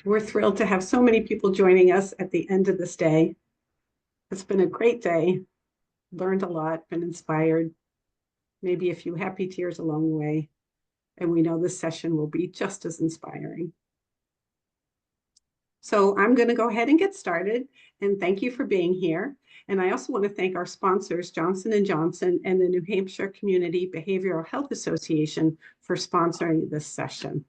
We're thrilled to have so many people joining us at the end of this day. It's been a great day, learned a lot, been inspired, maybe a few happy tears along the way, and we know this session will be just as inspiring. So I'm going to go ahead and get started, and thank you for being here. And I also want to thank our sponsors, Johnson & Johnson and the New Hampshire Community Behavioral Health Association, for sponsoring this session.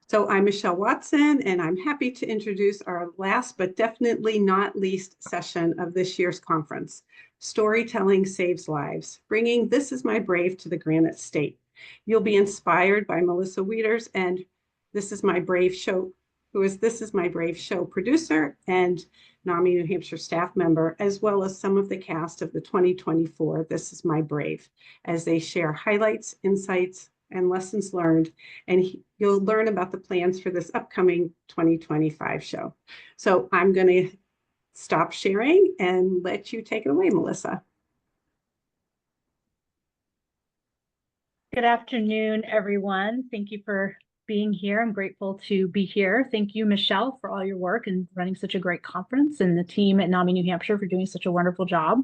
So I'm Michelle Watson, and I'm happy to introduce our last but definitely not least session of this year's conference, Storytelling Saves Lives, bringing This Is My Brave to the Granite State. You'll be inspired by Melissa Wieters and This Is My Brave show, who is This Is My Brave show producer and NAMI New Hampshire staff member, as well as some of the cast of the 2024 This Is My Brave, as they share highlights, insights, and lessons learned, and you'll learn about the plans for this upcoming 2025 show. So I'm going to stop sharing and let you take it away, Melissa. Good afternoon, everyone. Thank you for being here. I'm grateful to be here. Thank you, Michelle, for all your work and running such a great conference, and the team at NAMI New Hampshire for doing such a wonderful job.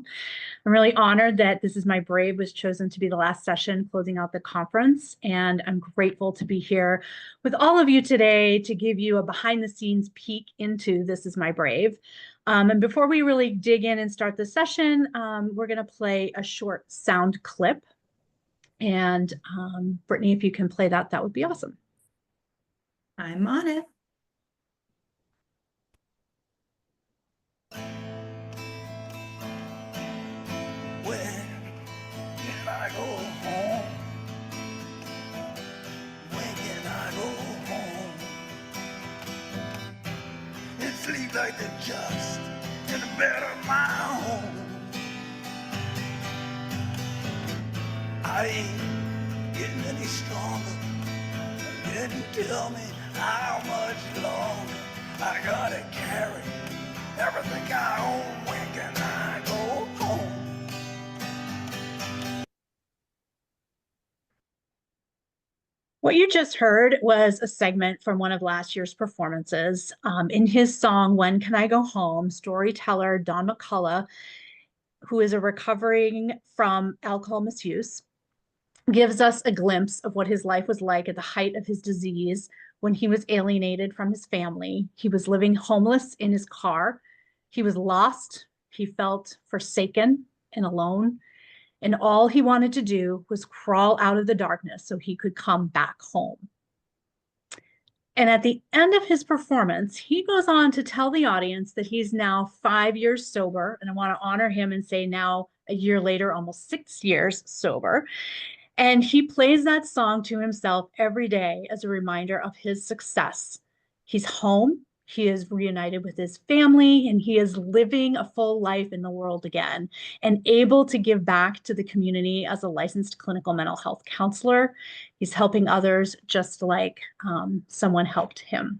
I'm really honored that This Is My Brave was chosen to be the last session closing out the conference, and I'm grateful to be here with all of you today to give you a behind-the-scenes peek into This Is My Brave. And before we really dig in and start the session, we're going to play a short sound clip. And Brittany, if you can play that, that would be awesome. I'm on it. When can I go home? When can I go home? And sleep like the just in the bed of my home. I ain't getting any stronger. Didn't tell me how much longer I gotta carry everything I own. When can I go home? What you just heard was a segment from one of last year's performances. In his song, When Can I Go Home, storyteller Don McCullough, who is a recovering from alcohol misuse, gives us a glimpse of what his life was like at the height of his disease when he was alienated from his family. He was living homeless in his car. He was lost. He felt forsaken and alone. And all he wanted to do was crawl out of the darkness so he could come back home. And at the end of his performance, he goes on to tell the audience that he's now 5 years sober. And I want to honor him and say now, a year later, almost 6 years sober. And he plays that song to himself every day as a reminder of his success. He's home, he is reunited with his family, and he is living a full life in the world again and able to give back to the community as a licensed clinical mental health counselor. He's helping others just like someone helped him.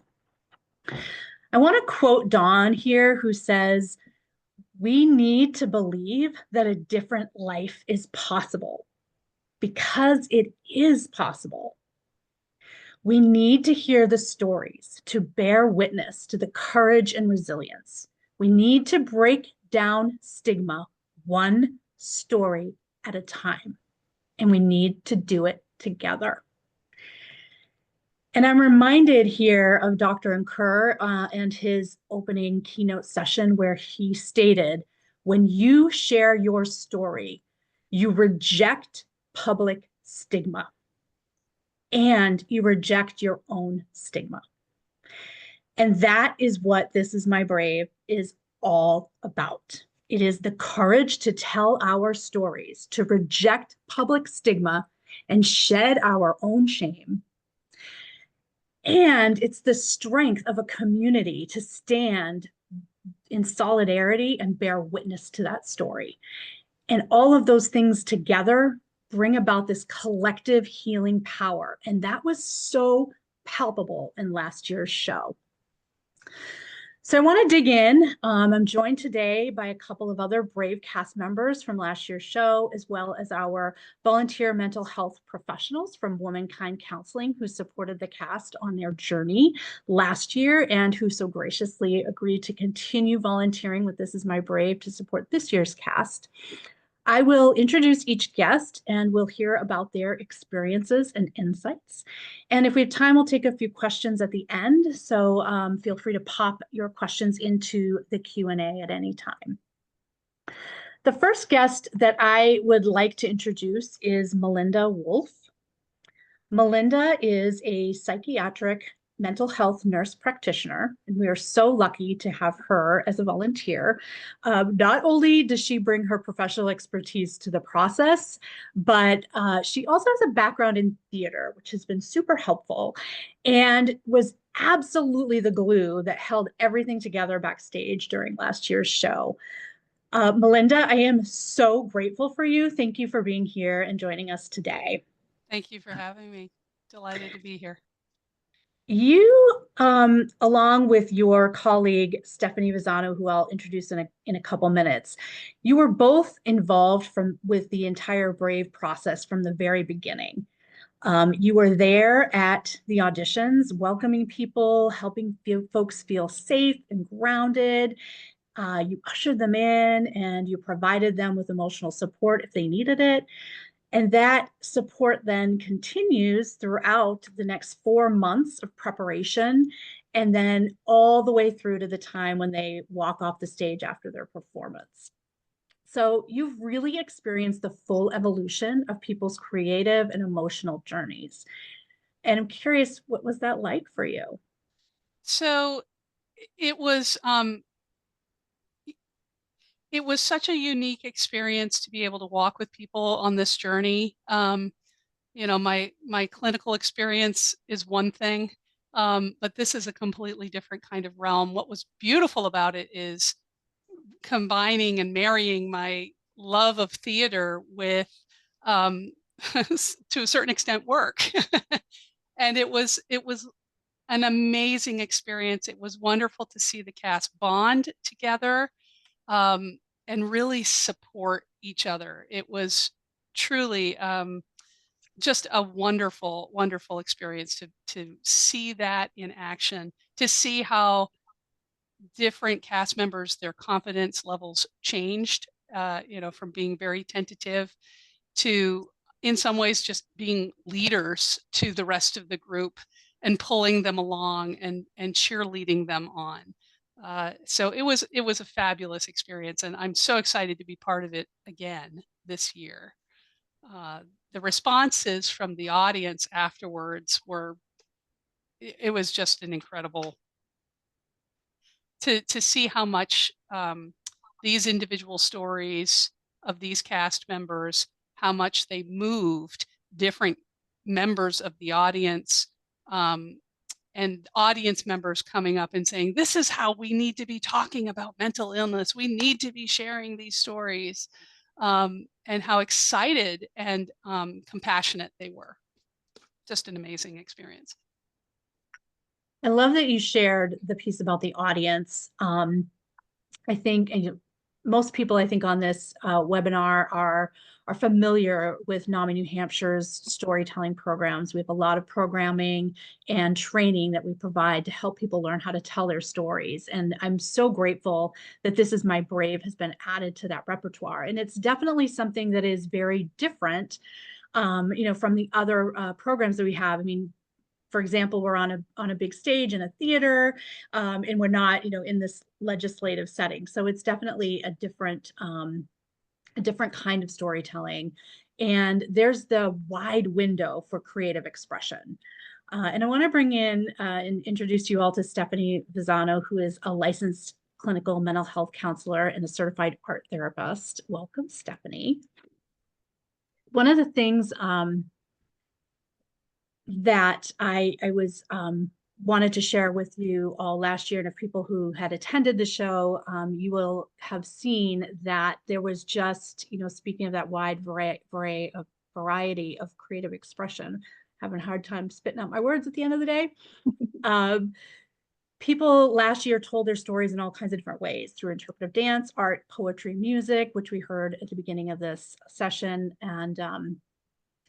I want to quote Don here, who says, "We need to believe that a different life is possible. Because it is possible. We need to hear the stories to bear witness to the courage and resilience. We need to break down stigma one story at a time, and we need to do it together." And I'm reminded here of Dr. Kerr and his opening keynote session where he stated, "When you share your story, you reject public stigma and you reject your own stigma." And that is what This Is My Brave is all about. It is the courage to tell our stories, to reject public stigma and shed our own shame. And it's the strength of a community to stand in solidarity and bear witness to that story. And all of those things together bring about this collective healing power. And that was so palpable in last year's show. So I want to dig in. I'm joined today by a couple of other brave cast members from last year's show, as well as our volunteer mental health professionals from Womankind Counseling who supported the cast on their journey last year and who so graciously agreed to continue volunteering with This Is My Brave to support this year's cast. I will introduce each guest and we'll hear about their experiences and insights. And if we have time, we'll take a few questions at the end. So feel free to pop your questions into the Q&A at any time. The first guest that I would like to introduce is Melinda Wolf. Melinda is a psychiatric mental health nurse practitioner, and we are so lucky to have her as a volunteer. Not only does she bring her professional expertise to the process, but she also has a background in theater, which has been super helpful and was absolutely the glue that held everything together backstage during last year's show. Melinda, I am so grateful for you. Thank you for being here and joining us today. Thank you for having me. Delighted to be here. You, along with your colleague, Stephanie Visano, who I'll introduce in a couple minutes, you were both involved with the entire Brave process from the very beginning. You were there at the auditions, welcoming people, helping folks feel safe and grounded. You ushered them in and you provided them with emotional support if they needed it. And that support then continues throughout the next 4 months of preparation, and then all the way through to the time when they walk off the stage after their performance. So you've really experienced the full evolution of people's creative and emotional journeys. And I'm curious, what was that like for you? So it was such a unique experience to be able to walk with people on this journey. My clinical experience is one thing, but this is a completely different kind of realm. What was beautiful about it is combining and marrying my love of theater with, to a certain extent, work. And it was an amazing experience. It was wonderful to see the cast bond together, and really support each other. It was truly just a wonderful, wonderful experience to see that in action, to see how different cast members, their confidence levels changed, from being very tentative to, in some ways, just being leaders to the rest of the group and pulling them along and cheerleading them on. So it was a fabulous experience, and I'm so excited to be part of it again this year. The responses from the audience afterwards it was just an incredible to see how much these individual stories of these cast members, how much they moved different members of the audience, and audience members coming up and saying, this is how we need to be talking about mental illness. We need to be sharing these stories, and how excited and compassionate they were. Just an amazing experience. I love that you shared the piece about the audience. I think most people, I think, on this webinar are familiar with NAMI New Hampshire's storytelling programs. We have a lot of programming and training that we provide to help people learn how to tell their stories. And I'm so grateful that This Is My Brave has been added to that repertoire. And it's definitely something that is very different, from the other programs that we have. I mean, for example, we're on a big stage in a theater, and we're not, in this legislative setting. So it's definitely a different kind of storytelling. And there's the wide window for creative expression. And I want to bring in and introduce you all to Stephanie Visano, who is a licensed clinical mental health counselor and a certified art therapist. Welcome, Stephanie. One of the things that I was wanted to share with you all last year, and of people who had attended the show, you will have seen that there was just, speaking of that wide variety of creative expression, having a hard time spitting out my words at the end of the day. People last year told their stories in all kinds of different ways through interpretive dance, art, poetry, music, which we heard at the beginning of this session. And I'm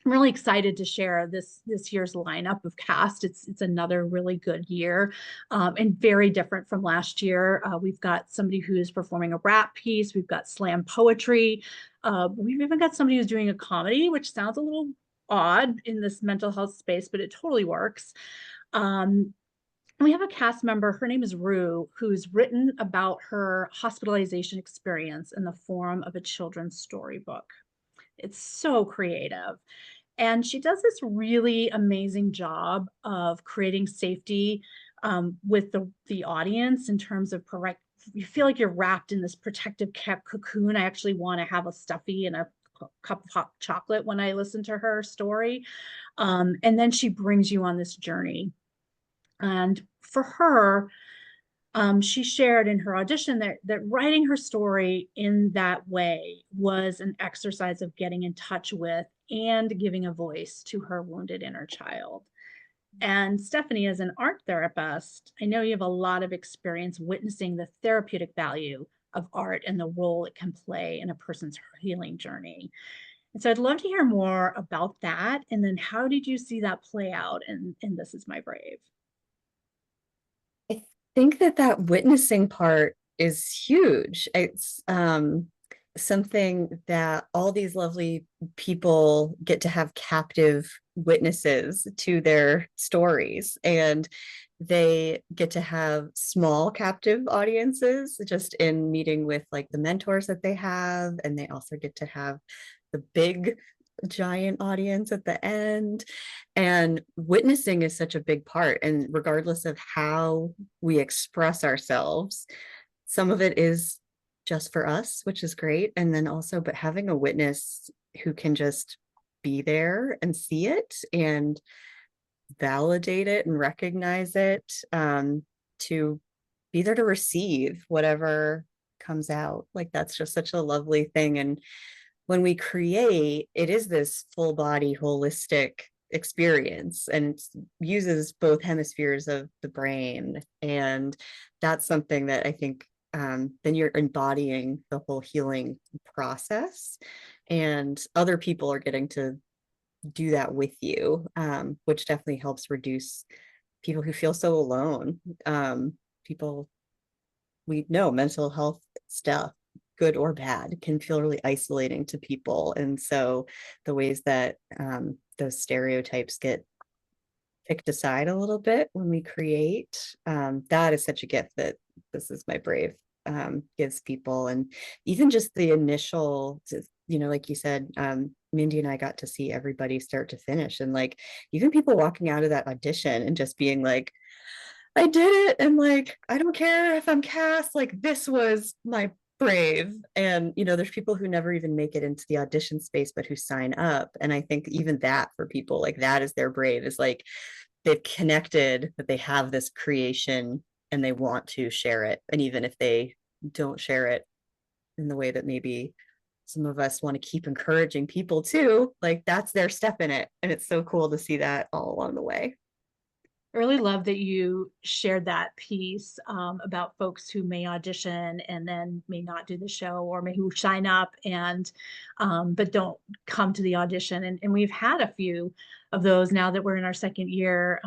really excited to share this year's lineup of cast. It's another really good year, and very different from last year. We've got somebody who's performing a rap piece. We've got slam poetry. We've even got somebody who's doing a comedy, which sounds a little odd in this mental health space, but it totally works. We have a cast member, her name is Rue, who's written about her hospitalization experience in the form of a children's storybook. It's so creative. And she does this really amazing job of creating safety with the audience in terms of you feel like you're wrapped in this protective cocoon. I actually want to have a stuffy and a cup of hot chocolate when I listen to her story. And then she brings you on this journey. And for her, she shared in her audition that writing her story in that way was an exercise of getting in touch with and giving a voice to her wounded inner child. And Stephanie, as an art therapist, I know you have a lot of experience witnessing the therapeutic value of art and the role it can play in a person's healing journey. And so I'd love to hear more about that. And then how did you see that play out in This Is My Brave? I think that witnessing part is huge. It's something that all these lovely people get to have captive witnesses to their stories, and they get to have small captive audiences just in meeting with like the mentors that they have, and they also get to have the big giant audience at the end. And witnessing is such a big part, and regardless of how we express ourselves, some of it is just for us, which is great. And then also, but having a witness who can just be there and see it and validate it and recognize it, to be there to receive whatever comes out, like that's just such a lovely thing. And when we create, it is this full body holistic experience, and it uses both hemispheres of the brain. And that's something that I think then you're embodying the whole healing process, and other people are getting to do that with you, which definitely helps reduce people who feel so alone. People, we know mental health stuff, good or bad, can feel really isolating to people. And so the ways that those stereotypes get picked aside a little bit when we create, that is such a gift that This Is My Brave gives people. And even just the initial, like you said, Mindy and I got to see everybody start to finish, and like even people walking out of that audition and just being like, I did it, and like I don't care if I'm cast, like this was my brave. And there's people who never even make it into the audition space but who sign up, and I think even that for people, like that is their brave, is like they've connected that they have this creation and they want to share it. And even if they don't share it in the way that maybe some of us want to keep encouraging people to, like that's their step in it. And it's so cool to see that all along the way. I really love that you shared that piece about folks who may audition and then may not do the show, or may who sign up and but don't come to the audition. And we've had a few of those now that we're in our second year.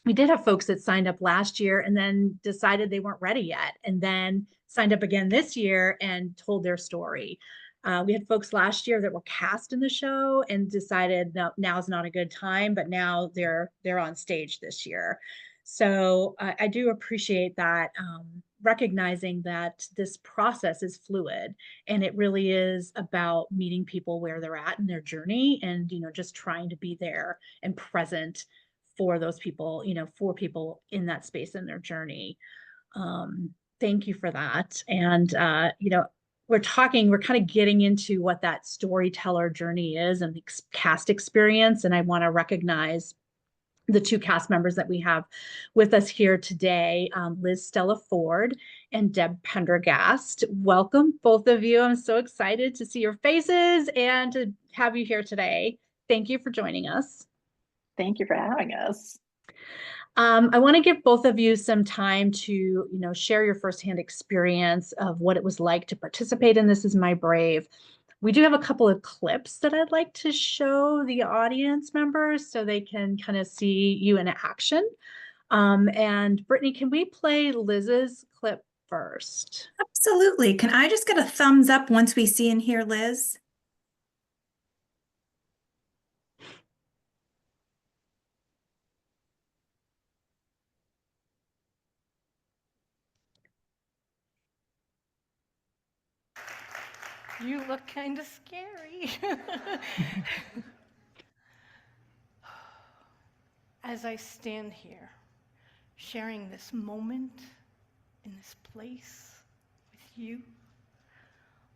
We did have folks that signed up last year and then decided they weren't ready yet, and then signed up again this year and told their story. We had folks last year that were cast in the show and decided no, now's not a good time, but now they're on stage this year. So I do appreciate that, recognizing that this process is fluid, and it really is about meeting people where they're at in their journey, and just trying to be there and present for those people, for people in that space in their journey. Thank you for that. And we're kind of getting into what that storyteller journey is and the cast experience. And I want to recognize the two cast members that we have with us here today, Liz Stella Ford and Deb Pendergast. Welcome, both of you. I'm so excited to see your faces and to have you here today. Thank you for joining us. Thank you for having us. I want to give both of you some time to, share your firsthand experience of what it was like to participate in This Is My Brave. We do have a couple of clips that I'd like to show the audience members so they can kind of see you in action. And Brittany, can we play Liz's clip first? Absolutely. Can I just get a thumbs up once we see and hear Liz? You look kind of scary. As I stand here, sharing this moment in this place with you,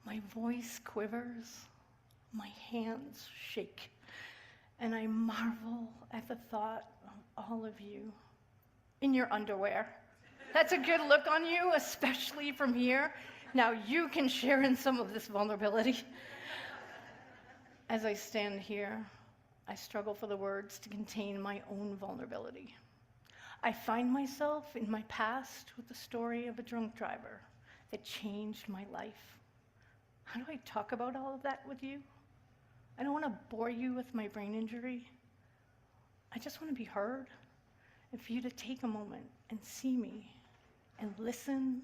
my voice quivers, my hands shake, and I marvel at the thought of all of you in your underwear. That's a good look on you, especially from here. Now you can share in some of this vulnerability. As I stand here, I struggle for the words to contain my own vulnerability. I find myself in my past with the story of a drunk driver that changed my life. How do I talk about all of that with you? I don't want to bore you with my brain injury. I just want to be heard and for you to take a moment and see me and listen.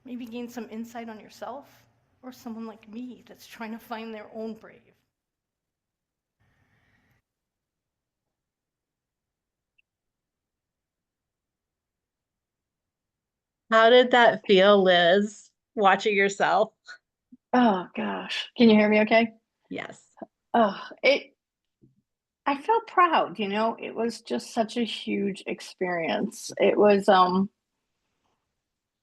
Maybe gain some insight on yourself or someone like me that's trying to find their own brave. How did that feel, Liz, watching yourself? Oh gosh. Can you hear me okay? Yes. Oh, I felt proud, it was just such a huge experience. It was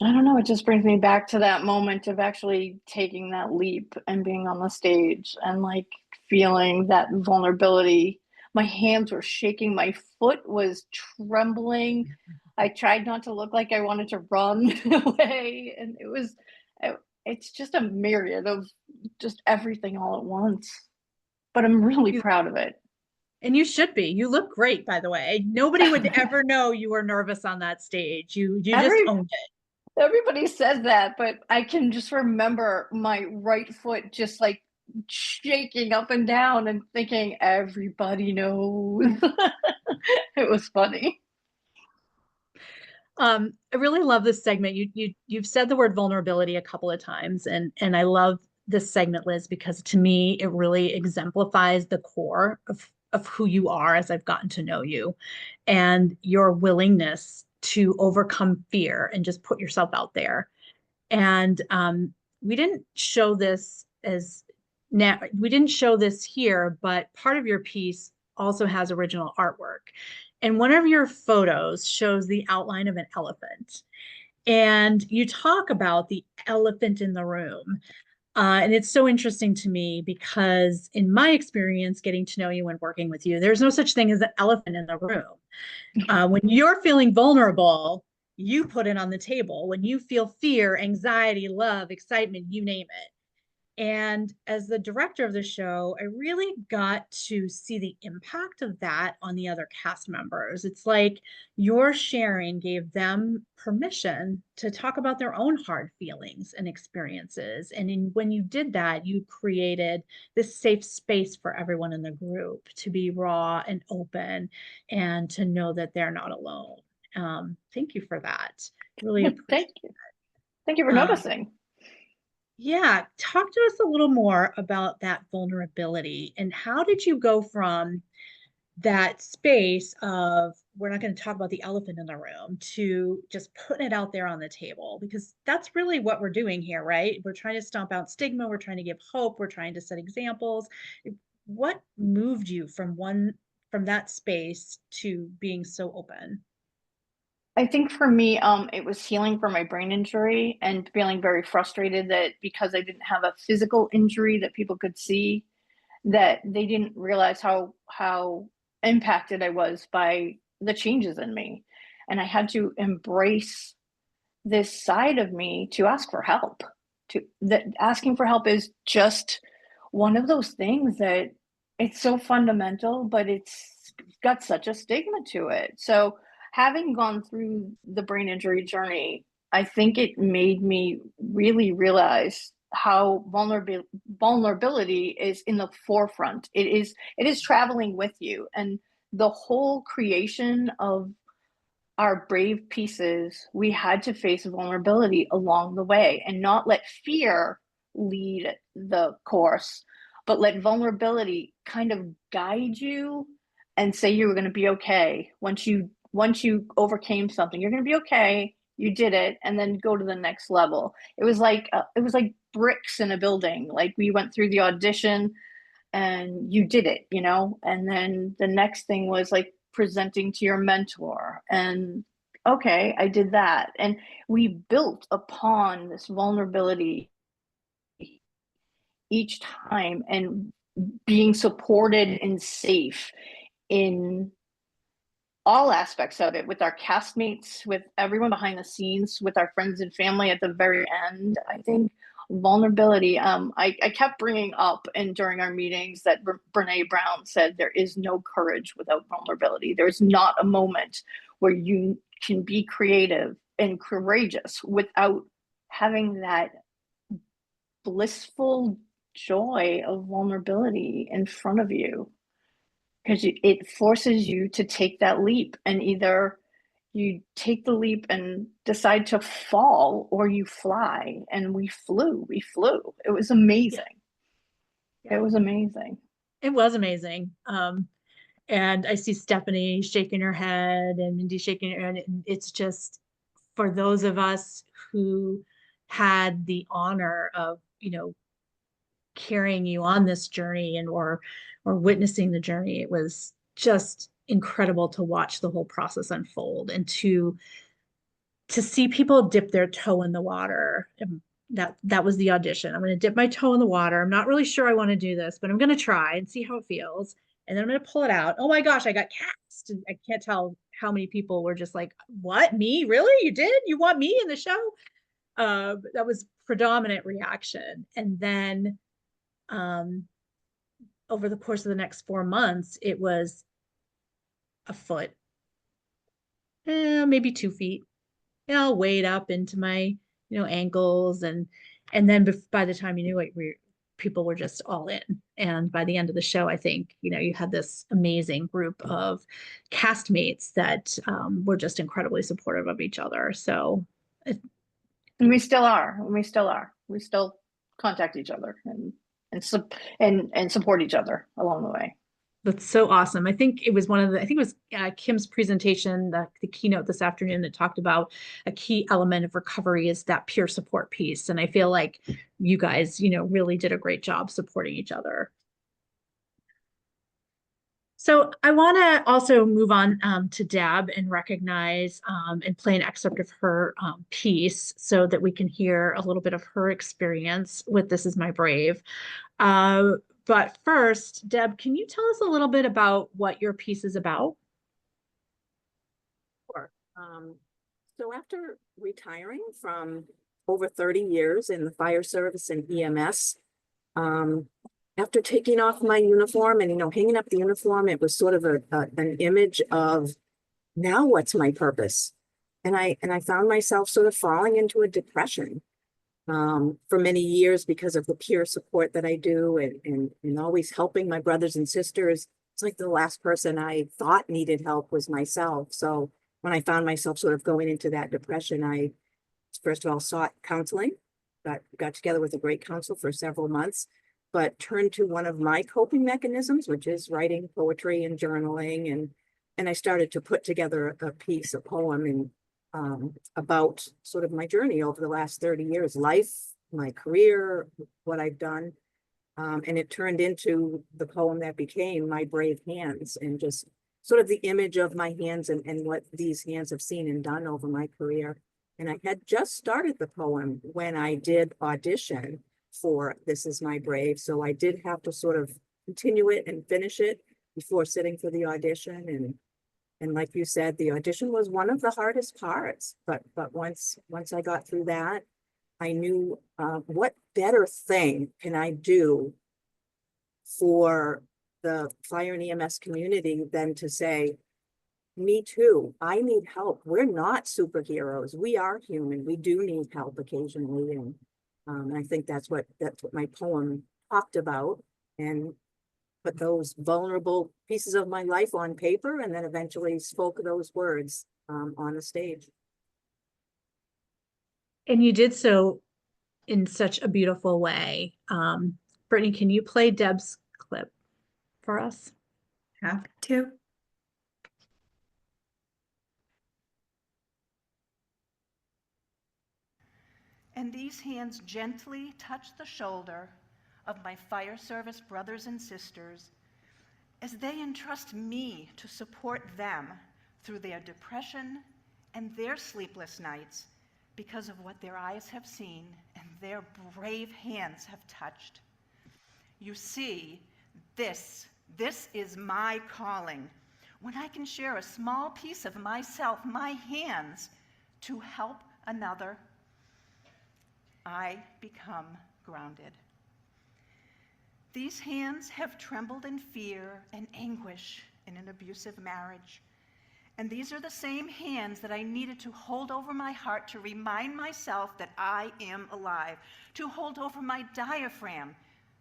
I don't know, it just brings me back to that moment of actually taking that leap and being on the stage and like feeling that vulnerability. My hands were shaking, my foot was trembling. I tried not to look like I wanted to run away, and it's just a myriad of just everything all at once. But I'm really proud of it. And you should be. You look great, by the way. Nobody would ever know you were nervous on that stage. You just owned it. Everybody says that, but I can just remember my right foot just like shaking up and down and thinking everybody knows. It was funny. I really love this segment. You've said the word vulnerability a couple of times, and I love this segment, Liz, because to me it really exemplifies the core of who you are as I've gotten to know you, and your willingness to overcome fear and just put yourself out there. And we didn't show this here, but part of your piece also has original artwork. And one of your photos shows the outline of an elephant. And you talk about the elephant in the room. And it's so interesting to me because in my experience, getting to know you and working with you, there's no such thing as an elephant in the room. When you're feeling vulnerable, you put it on the table. When you feel fear, anxiety, love, excitement, you name it. And as the director of the show, I really got to see the impact of that on the other cast members. It's like your sharing gave them permission to talk about their own hard feelings and experiences. And when you did that, you created this safe space for everyone in the group to be raw and open and to know that they're not alone. Thank you for that. Really appreciate it. Thank you for noticing. Yeah, talk to us a little more about that vulnerability and how did you go from that space of we're not going to talk about the elephant in the room to just putting it out there on the table, because that's really what we're doing here, right? We're trying to stomp out stigma, we're trying to give hope, we're trying to set examples. What moved you from that space to being so open? I think for me, it was healing from my brain injury and feeling very frustrated that because I didn't have a physical injury that people could see, that they didn't realize how impacted I was by the changes in me. And I had to embrace this side of me to ask for help. That asking for help is just one of those things that it's so fundamental, but it's got such a stigma to it. So having gone through the brain injury journey, I think it made me really realize how vulnerability is in the forefront. It is traveling with you, and the whole creation of our brave pieces, we had to face vulnerability along the way and not let fear lead the course, but let vulnerability kind of guide you and say you were going to be okay. Once you overcame something, you're going to be okay. You did it, and then go to the next level. It was like bricks in a building. Like, we went through the audition and you did it, and then the next thing was like presenting to your mentor, and okay, I did that, and we built upon this vulnerability each time, and being supported and safe in all aspects of it, with our castmates, with everyone behind the scenes, with our friends and family at the very end. I think vulnerability, I kept bringing up, and during our meetings, that Brene Brown said there is no courage without vulnerability. There's not a moment where you can be creative and courageous without having that blissful joy of vulnerability in front of you, because it forces you to take that leap, and either you take the leap and decide to fall, or you fly. And we flew. It was amazing. Yeah. It was amazing. It was amazing. And I see Stephanie shaking her head and Mindy shaking her head. And it's just, for those of us who had the honor of, carrying you on this journey and or witnessing the journey, it was just incredible to watch the whole process unfold, and to see people dip their toe in the water. And that was the audition. I'm going to dip my toe in the water. I'm not really sure I want to do this, but I'm going to try and see how it feels. And then I'm going to pull it out. Oh my gosh, I got cast. And I can't tell how many people were just like, what, me? Really? You did? You want me in the show? That was predominant reaction. And then over the course of the next 4 months, it was a foot, maybe 2 feet. I'll wade up into my, ankles, and then by the time you knew it, people were just all in. And by the end of the show, I think, you had this amazing group of castmates that were just incredibly supportive of each other. So, and we still are. We still contact each other and support each other along the way. That's so awesome. I think it was Kim's presentation, the keynote this afternoon, that talked about a key element of recovery is that peer support piece. And I feel like you guys, really did a great job supporting each other. So I want to also move on to Deb and recognize and play an excerpt of her piece, so that we can hear a little bit of her experience with This Is My Brave. But first, Deb, can you tell us a little bit about what your piece is about? Sure. So after retiring from over 30 years in the fire service and EMS, after taking off my uniform and, hanging up the uniform, it was sort of an image of, now what's my purpose? And I found myself sort of falling into a depression. For many years, because of the peer support that I do, and always helping my brothers and sisters. It's like the last person I thought needed help was myself. So when I found myself sort of going into that depression, I first of all sought counseling, got together with a great counselor for several months, but turned to one of my coping mechanisms, which is writing poetry and journaling. And I started to put together a piece, a poem, and about sort of my journey over the last 30 years, life, my career, what I've done. And it turned into the poem that became My Brave Hands, and just sort of the image of my hands and what these hands have seen and done over my career. And I had just started the poem when I did audition for This Is My Brave. So I did have to sort of continue it and finish it before sitting for the audition. And like you said, the audition was one of the hardest parts, but once I got through that, I knew what better thing can I do for the fire and EMS community than to say, me too. I need help. We're not superheroes. We are human. We do need help occasionally. And I think that's what my poem talked about, and put those vulnerable pieces of my life on paper, and then eventually spoke those words on the stage. And you did so in such a beautiful way. Brittany, can you play Deb's clip for us? Have to. And these hands gently touch the shoulder of my fire service brothers and sisters as they entrust me to support them through their depression and their sleepless nights because of what their eyes have seen and their brave hands have touched. You see, this is my calling. When I can share a small piece of myself, my hands, to help another, I become grounded. These hands have trembled in fear and anguish in an abusive marriage. And these are the same hands that I needed to hold over my heart to remind myself that I am alive, to hold over my diaphragm,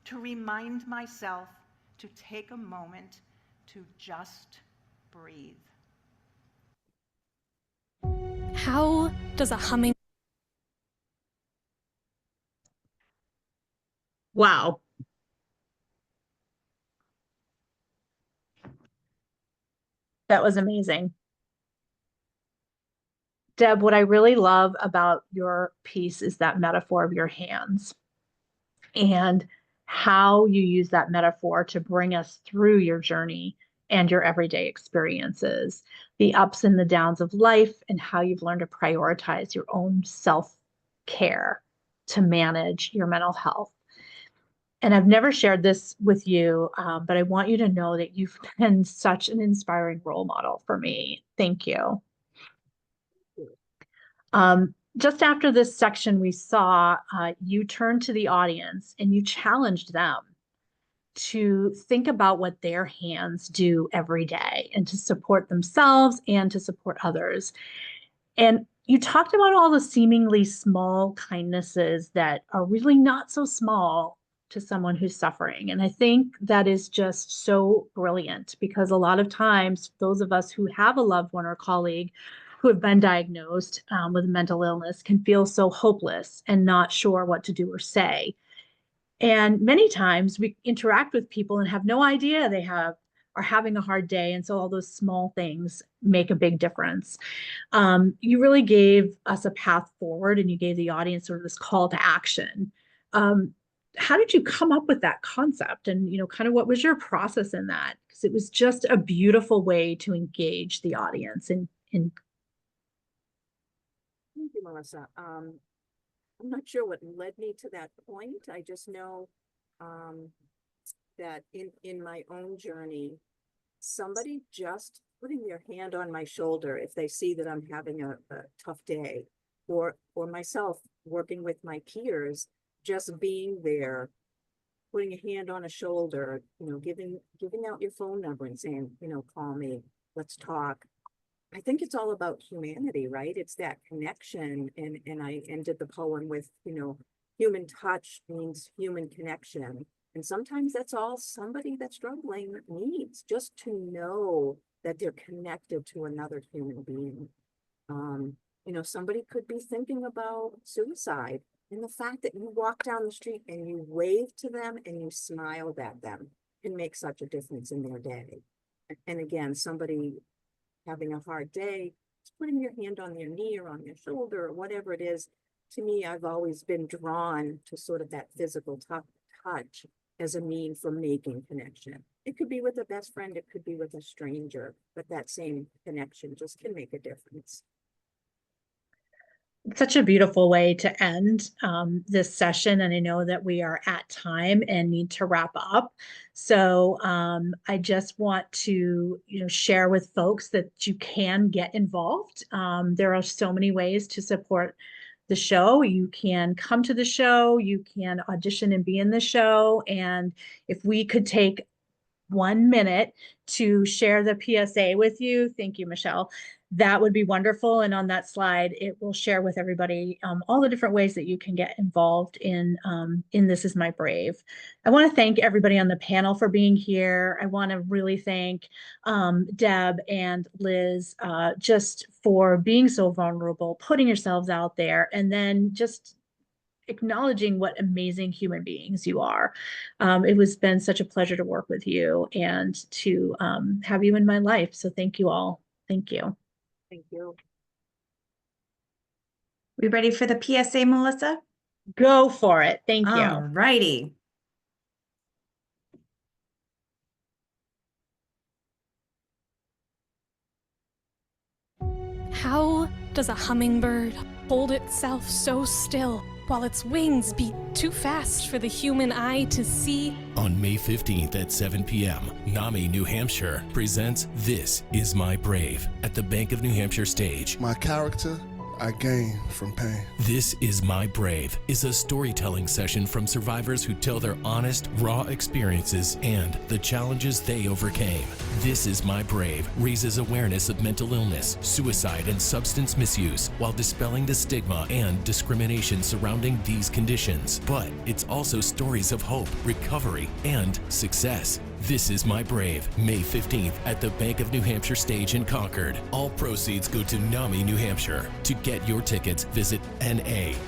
to remind myself to take a moment to just breathe. How does a humming... Wow. That was amazing. Deb, what I really love about your piece is that metaphor of your hands and how you use that metaphor to bring us through your journey and your everyday experiences, the ups and the downs of life, and how you've learned to prioritize your own self-care to manage your mental health. And I've never shared this with you, but I want you to know that you've been such an inspiring role model for me. Thank you. Just after this section, we saw you turn to the audience and you challenged them to think about what their hands do every day and to support themselves and to support others. And you talked about all the seemingly small kindnesses that are really not so small to someone who's suffering. And I think that is just so brilliant, because a lot of times those of us who have a loved one or colleague who have been diagnosed with mental illness can feel so hopeless and not sure what to do or say. And many times we interact with people and have no idea they are having a hard day. And so all those small things make a big difference. You really gave us a path forward, and you gave the audience sort of this call to action. How did you come up with that concept? And, kind of what was your process in that? Because it was just a beautiful way to engage the audience. And Thank you, Melissa. I'm not sure what led me to that point. I just know that in my own journey, somebody just putting their hand on my shoulder if they see that I'm having a tough day, or myself working with my peers, just being there, putting a hand on a shoulder, giving out your phone number and saying, call me, let's talk. I think it's all about humanity, right? It's that connection. And I ended the poem with, human touch means human connection. And sometimes that's all somebody that's struggling needs, just to know that they're connected to another human being. Somebody could be thinking about suicide, and the fact that you walk down the street and you wave to them and you smiled at them can make such a difference in their day. And again, somebody having a hard day, just putting your hand on their knee or on their shoulder or whatever it is. To me, I've always been drawn to sort of that physical touch as a mean for making connection. It could be with a best friend, it could be with a stranger, but that same connection just can make a difference. such a beautiful way to end this session. And I know that we are at time and need to wrap up. So I just want to, share with folks that you can get involved. There are so many ways to support the show. You can come to the show, you can audition and be in the show. And if we could take 1 minute to share the PSA with you, thank you, Michelle. That would be wonderful. And on that slide, it will share with everybody all the different ways that you can get involved in This Is My Brave. I want to thank everybody on the panel for being here. I want to really thank Deb and Liz just for being so vulnerable, putting yourselves out there, and then just acknowledging what amazing human beings you are. It has been such a pleasure to work with you and to have you in my life. So thank you all. Thank you. Thank you. We ready for the PSA, Melissa? Go for it. Thank you. All righty. How does a hummingbird hold itself so still while its wings beat too fast for the human eye to see? On May 15th at 7 p.m., NAMI New Hampshire presents This Is My Brave at the Bank of New Hampshire stage. My character, I gain from pain. This Is My Brave is a storytelling session from survivors who tell their honest, raw experiences and the challenges they overcame. This Is My Brave raises awareness of mental illness, suicide, and substance misuse while dispelling the stigma and discrimination surrounding these conditions. But it's also stories of hope, recovery, and success. This Is My Brave, May 15th at the Bank of New Hampshire stage in Concord. All proceeds go to NAMI New Hampshire. To get your tickets, visit NAMINH.org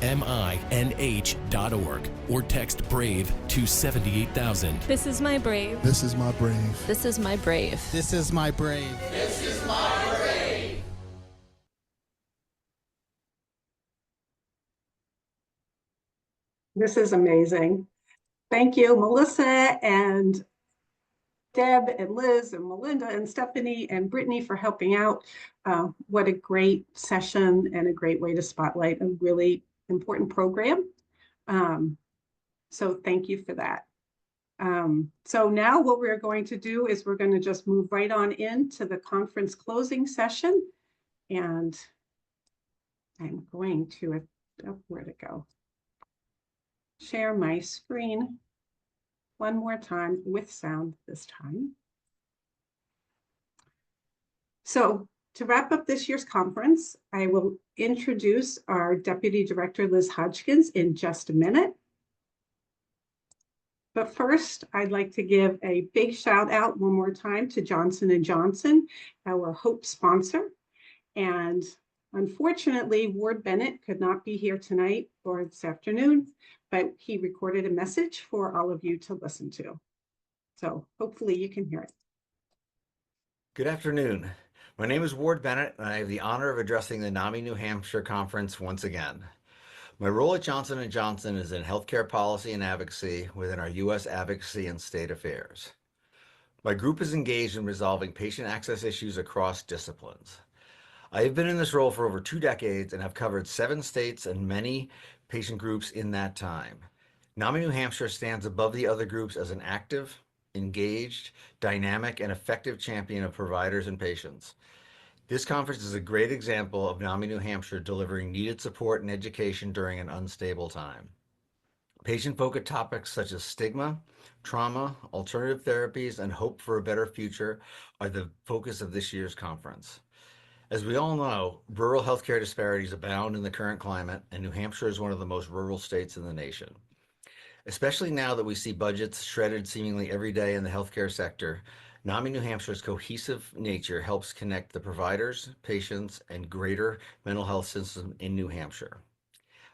or text BRAVE to 78,000. This is my brave. This is my brave. This is my brave. This is my brave. This is my brave. This is amazing. Thank you, Melissa and Deb and Liz and Melinda and Stephanie and Brittany for helping out. What a great session and a great way to spotlight a really important program. So thank you for that. So now what we're going to do is we're going to just move right on into the conference closing session. And I'm going to, where to go? Share my screen one more time with sound this time. So to wrap up this year's conference, I will introduce our Deputy Director, Liz Hodgkins, in just a minute. But first, I'd like to give a big shout out one more time to Johnson & Johnson, our HOPE sponsor. And unfortunately, Ward Bennett could not be here tonight or this afternoon, but he recorded a message for all of you to listen to. So hopefully you can hear it. Good afternoon. My name is Ward Bennett, and I have the honor of addressing the NAMI New Hampshire conference once again. My role at Johnson & Johnson is in healthcare policy and advocacy within our U.S. advocacy and state affairs. My group is engaged in resolving patient access issues across disciplines. I have been in this role for over 2 decades and have covered 7 states and many patient groups in that time. NAMI New Hampshire stands above the other groups as an active, engaged, dynamic, and effective champion of providers and patients. This conference is a great example of NAMI New Hampshire delivering needed support and education during an unstable time. Patient-focused topics such as stigma, trauma, alternative therapies, and hope for a better future are the focus of this year's conference. As we all know, rural healthcare disparities abound in the current climate, and New Hampshire is one of the most rural states in the nation. Especially now that we see budgets shredded seemingly every day in the healthcare sector, NAMI New Hampshire's cohesive nature helps connect the providers, patients, and greater mental health system in New Hampshire.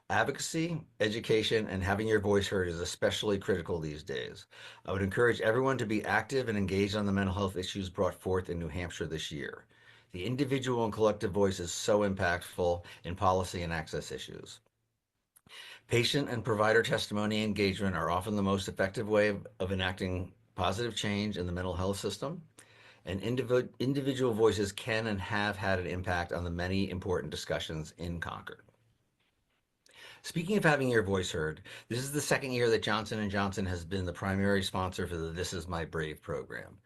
Advocacy, education, and having your voice heard is especially critical these days. I would encourage everyone to be active and engaged on the mental health issues brought forth in New Hampshire this year. The individual and collective voice is so impactful in policy and access issues. Patient and provider testimony and engagement are often the most effective way of enacting positive change in the mental health system, and individual voices can and have had an impact on the many important discussions in Concord. Speaking of having your voice heard, this is the 2nd year that Johnson & Johnson has been the primary sponsor for the This Is My Brave program.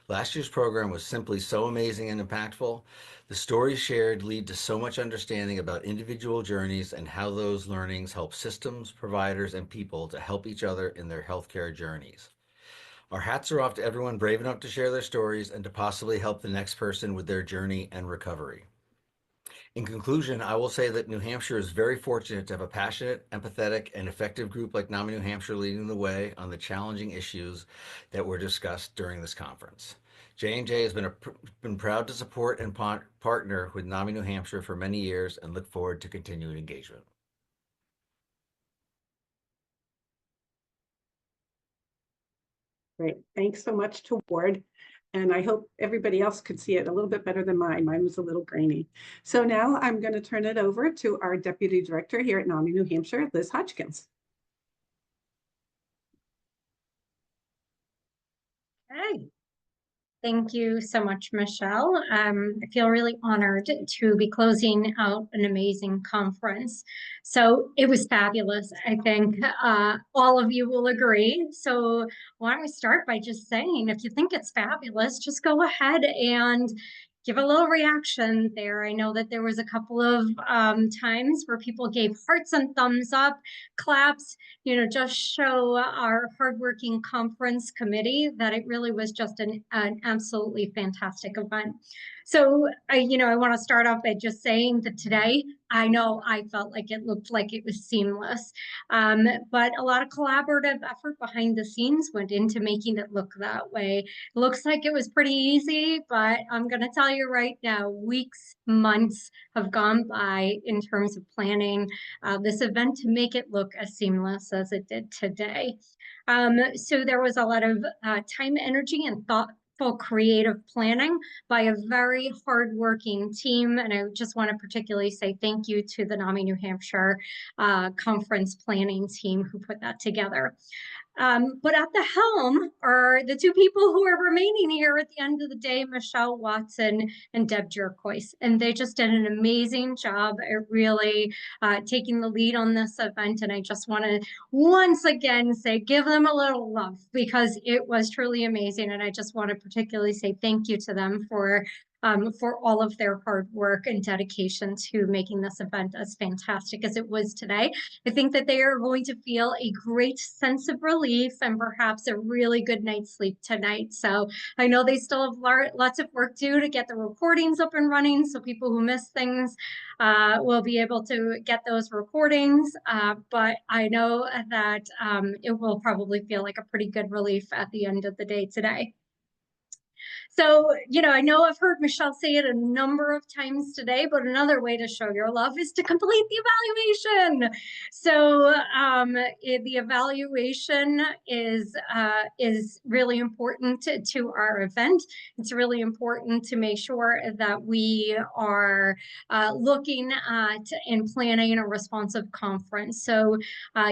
Last year's program was simply so amazing and impactful. The stories shared lead to so much understanding about individual journeys and how those learnings help systems, providers, and people to help each other in their healthcare journeys. Our hats are off to everyone brave enough to share their stories and to possibly help the next person with their journey and recovery. In conclusion, I will say that New Hampshire is very fortunate to have a passionate, empathetic, and effective group like NAMI New Hampshire leading the way on the challenging issues that were discussed during this conference. J&J has been proud to support and partner with NAMI New Hampshire for many years and look forward to continuing engagement. Great. Thanks so much to Ward. And I hope everybody else could see it a little bit better than mine. Mine was a little grainy. So now I'm going to turn it over to our Deputy Director here at NAMI New Hampshire, Liz Hodgkins. Hey. Thank you so much, Michelle. I feel really honored to be closing out an amazing conference. So it was fabulous. I think all of you will agree. So why don't we start by just saying, if you think it's fabulous, just go ahead and give a little reaction there. I know that there was a couple of times where people gave hearts and thumbs up, claps, just show our hardworking conference committee that it really was just an absolutely fantastic event. So I want to start off by just saying that today, I know I felt like it looked like it was seamless, but a lot of collaborative effort behind the scenes went into making it look that way. It looks like it was pretty easy, but I'm going to tell you right now, weeks, months have gone by in terms of planning this event to make it look as seamless as it did today. So there was a lot of time, energy, and thoughtful creative planning by a very hardworking team. And I just want to particularly say thank you to the NAMI New Hampshire conference planning team who put that together. But at the helm are the two people who are remaining here at the end of the day, Michelle Watson and Deb Jerkois. And they just did an amazing job at really taking the lead on this event. And I just want to once again say, give them a little love because it was truly amazing. And I just want to particularly say thank you to them for all of their hard work and dedication to making this event as fantastic as it was today. I think that they are going to feel a great sense of relief and perhaps a really good night's sleep tonight. So I know they still have lots of work to do to get the recordings up and running, so people who miss things will be able to get those recordings. But I know that it will probably feel like a pretty good relief at the end of the day today. So, I know I've heard Michelle say it a number of times today, but another way to show your love is to complete the evaluation. So the evaluation is really important to our event. It's really important to make sure that we are looking at and planning a responsive conference. So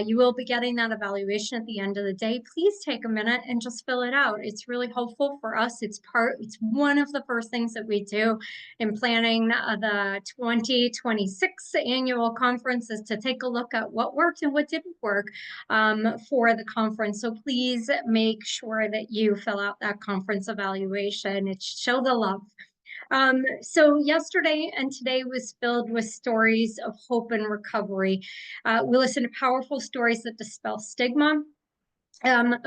you will be getting that evaluation at the end of the day. Please take a minute and just fill it out. It's really helpful for us. It's one of the first things that we do in planning the 2026 annual conference is to take a look at what worked and what didn't work for the conference. So please make sure that you fill out that conference evaluation. It show the love. So yesterday and today was filled with stories of hope and recovery. We listened to powerful stories that dispel stigma.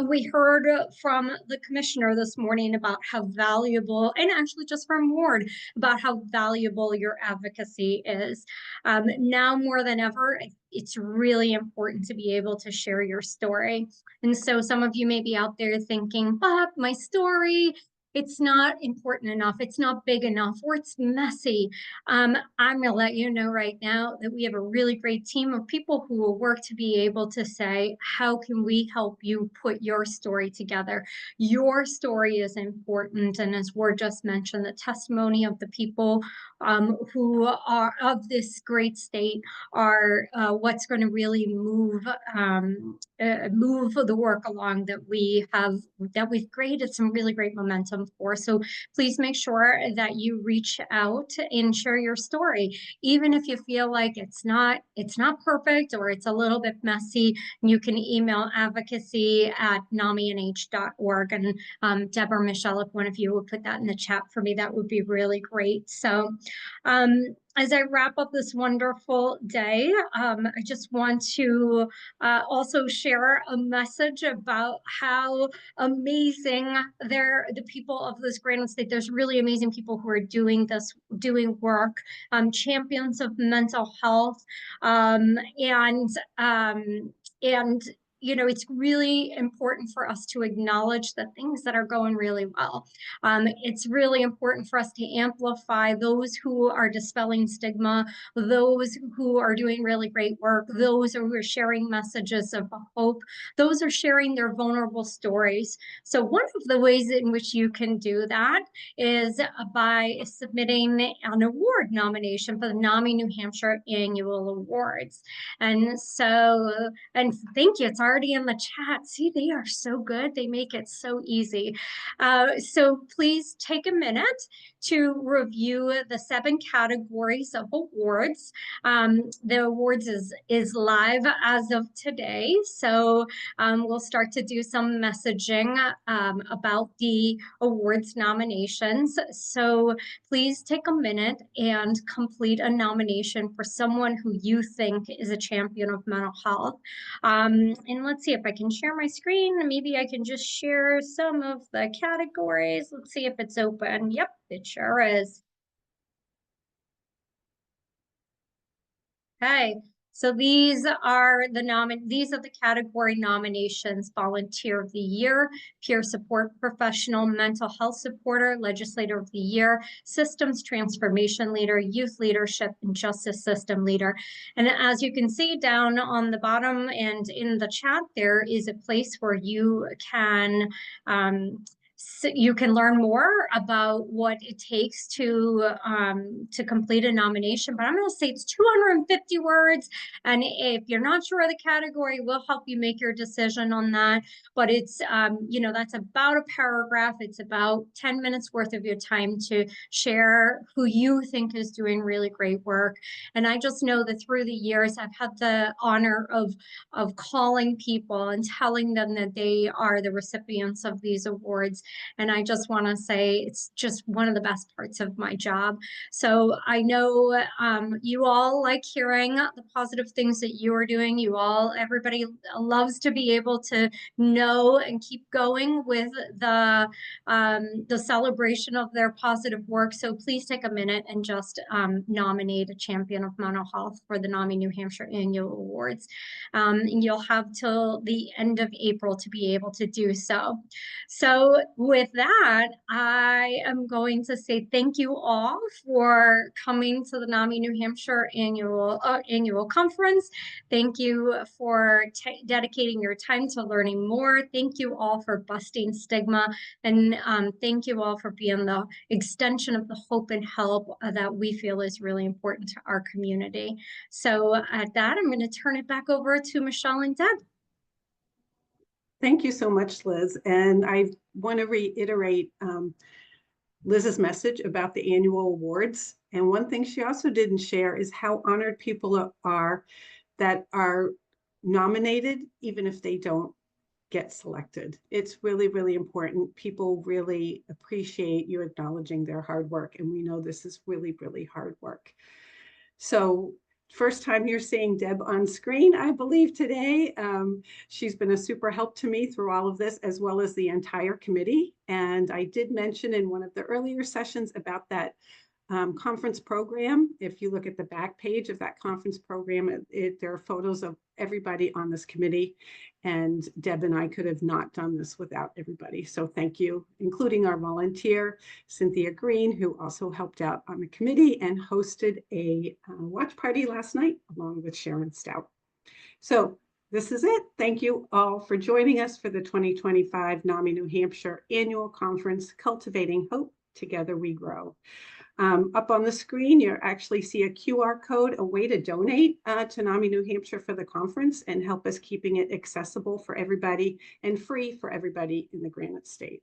We heard from the commissioner this morning about how valuable, and actually just from Ward, about how valuable your advocacy is. Now more than ever, it's really important to be able to share your story. And so some of you may be out there thinking, but my story, it's not important enough, it's not big enough, or it's messy. I'm going to let you know right now that we have a really great team of people who will work to be able to say, how can we help you put your story together? Your story is important. And as Ward just mentioned, the testimony of the people who are of this great state are what's going to really move the work along that we've created some really great momentum for. So please make sure that you reach out and share your story, even if you feel like it's not perfect or it's a little bit messy. You can email advocacy@naminh.org, and Deb or Michelle, if one of you would put that in the chat for me, that would be really great. So as I wrap up this wonderful day, I just want to also share a message about how amazing the people of this Granite State. There's really amazing people who are doing work, champions of mental health, and you know, it's really important for us to acknowledge the things that are going really well. It's really important for us to amplify those who are dispelling stigma, those who are doing really great work, those who are sharing messages of hope, those are sharing their vulnerable stories. So one of the ways in which you can do that is by submitting an award nomination for the NAMI New Hampshire Annual Awards. And thank you, it's already in the chat. See, they are so good. They make it so easy. So please take a minute to review the 7 categories of awards. The awards is live as of today. So we'll start to do some messaging about the awards nominations. So please take a minute and complete a nomination for someone who you think is a champion of mental health. And let's see if I can share my screen. Maybe I can just share some of the categories. Let's see if it's open. Yep, it sure is. Okay, so these are the category nominations: Volunteer of the Year, Peer Support Professional, Mental Health Supporter, Legislator of the Year, Systems Transformation Leader, Youth Leadership, and Justice System Leader. And as you can see down on the bottom and in the chat, there is a place where you can learn more about what it takes to complete a nomination. But I'm going to say it's 250 words. And if you're not sure of the category, we'll help you make your decision on that. But it's, you know, that's about a paragraph. It's about 10 minutes worth of your time to share who you think is doing really great work. And I just know that through the years, I've had the honor of calling people and telling them that they are the recipients of these awards. And I just want to say it's just one of the best parts of my job. So I know you all like hearing the positive things that you are doing. Everybody loves to be able to know and keep going with the celebration of their positive work. So please take a minute and just nominate a champion of mental health for the NAMI New Hampshire Annual Awards. And you'll have till the end of April to be able to do so. So with that, I am going to say thank you all for coming to the NAMI New Hampshire annual conference. Thank you for dedicating your time to learning more. Thank you all for busting stigma, and thank you all for being the extension of the hope and help that we feel is really important to our community. So at that, I'm going to turn it back over to Michelle and Deb. Thank you so much, Liz. And I want to reiterate Liz's message about the annual awards. And one thing she also didn't share is how honored people are that are nominated, even if they don't get selected. It's really, really important. People really appreciate you acknowledging their hard work. And we know this is really, really hard work. So first time you're seeing Deb on screen, I believe, today. She's been a super help to me through all of this, as well as the entire committee. And I did mention in one of the earlier sessions about that conference program. If you look at the back page of that conference program, there are photos of everybody on this committee. And Deb and I could have not done this without everybody. So thank you, including our volunteer, Cynthia Green, who also helped out on the committee and hosted a watch party last night, along with Sharon Stout. So this is it. Thank you all for joining us for the 2025 NAMI New Hampshire Annual Conference, Cultivating Hope, Together We Grow. Up on the screen, you actually see a QR code, a way to donate to NAMI New Hampshire for the conference and help us keeping it accessible for everybody and free for everybody in the Granite State.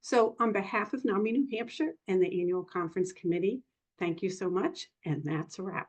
So on behalf of NAMI New Hampshire and the Annual Conference Committee, thank you so much, and that's a wrap.